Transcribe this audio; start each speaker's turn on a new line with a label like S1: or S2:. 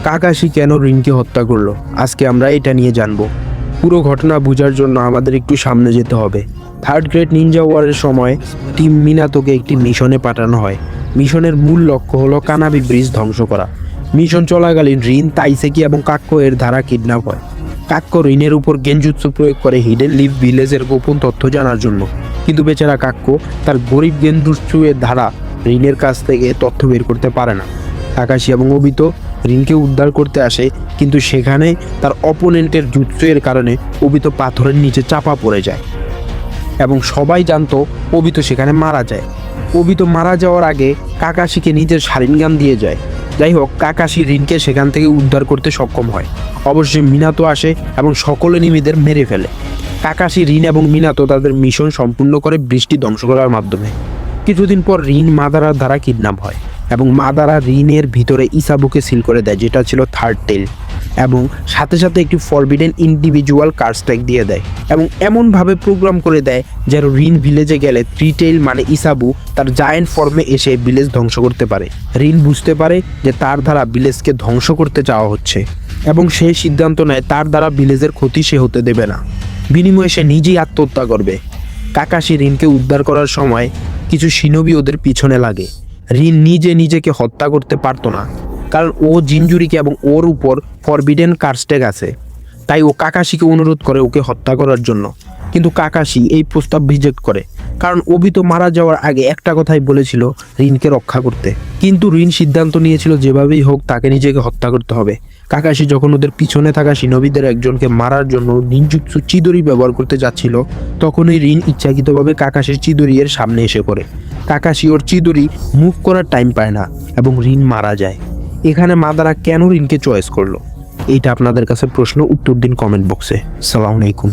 S1: Kakashi কেন রিনকে হত্যা করলো, আজকে আমরা এটা নিয়ে জানবো। পুরো ঘটনা বোঝার জন্য আমাদের একটু সামনে যেতে হবে। থার্ড গ্রেড নিনজা ওয়ারের সময় টিম মিনাতোকে একটি মিশনে পাঠানো হয়। মিশনের মূল লক্ষ্য হলো কানাবি ব্রিজ ধ্বংস করা। মিশন চলাকালীন রিন, তাইসেকি এবং কাক্কো এর দ্বারা কিডন্যাপ হয়। কাক্কো রিনের উপর গেনজুৎসু প্রয়োগ করে হিডেন লিফ ভিলেজের গোপন তথ্য জানার জন্য, কিন্তু বেচারা কাক্কো তার গরিব গেনজুৎসু এর দ্বারা রিনের কাছ থেকে তথ্য বের করতে পারে না। কাকাশি এবং ওবিতো রিনকে উদ্ধার করতে আসে, কিন্তু সেখানে তার অপোনেন্টের জুৎসু এর কারণে ওবিতো পাথরের নিচে চাপা পড়ে যায় এবং সবাই জানতো ওবিতো সেখানে মারা যায়। ওবিতো মারা যাওয়ার আগে কাকাশিকে নিজের শারিনগান দিয়ে যায়। যাই হোক, কাকাশি রিনকে সেখান থেকে উদ্ধার করতে সক্ষম হয়। অবশ্যই মিনাতো আসে এবং সকল এনিমিদের মেরে ফেলে। কাকাশি, রিন এবং মিনাতো তাদের মিশন সম্পূর্ণ করে বৃষ্টি ধ্বংস করার মাধ্যমে। কিছুদিন পর রিন মাদারার দ্বারা কিডন্যাপ হয় এবং মাদারা রিনের ভিতরে ইসাবুকে সিল করে দেয়, যেটা ছিল থার্ড টেল, এবং সাথে সাথে একটি ফরবিডেন ইন্ডিভিজুয়াল কার্ড স্ট্রাইক দিয়ে দেয় এবং এমনভাবে প্রোগ্রাম করে দেয় যেন রিন ভিলেজে গেলে থ্রি টেইল মানে ইসাবু তার জায়েন্ট ফর্মে এসে ভিলেজ ধ্বংস করতে পারে। রিন বুঝতে পারে যে তার দ্বারা ভিলেজকে ধ্বংস করতে চাওয়া হচ্ছে এবং সে সিদ্ধান্ত নেয় তার দ্বারা ভিলেজের ক্ষতি সে হতে দেবে না। বিনিময়ে সে নিজেই আত্মহত্যা করবে। কাকাশি রিনকে উদ্ধার করার সময় কিছু শিনোবি ওদের পিছনে লাগে। রিন নিজেকে হত্যা করতে পারতো না, কারণ ও জিনজুরিকে এবং ওর উপর ফরবিডেন কার্স্টেক আছে। তাই ও কাকাশিকে অনুরোধ করে ওকে হত্যা করার জন্য, কিন্তু কাকাশি এই প্রস্তাব রিজেক্ট করে, কারণ ওবিতো মারা যাওয়ার আগে একটা কথাই বলেছিল, রিনকে রক্ষা করতে। কিন্তু রিন সিদ্ধান্ত নিয়েছিল যেভাবেই হোক তাকে নিজেকে হত্যা করতে হবে। কাকাশি যখন ওদের পিছনে থাকা শিনোবিদের একজনকে মারার জন্য নিনজুৎসু চিদরি ব্যবহার করতে যাচ্ছিল, তখনই রিন ইচ্ছাকৃতভাবে কাকাশির চিদরি এর সামনে এসে পড়ে। কাকাশি ওর চিদরি মুভ করার টাইম পায় না এবং রিন মারা যায়। এখানে মাদারা কেন রিনকে চয়েস করলো, এইটা আপনাদের কাছে প্রশ্ন, উত্তর দিন কমেন্ট বক্সে। আসসালামু আলাইকুম।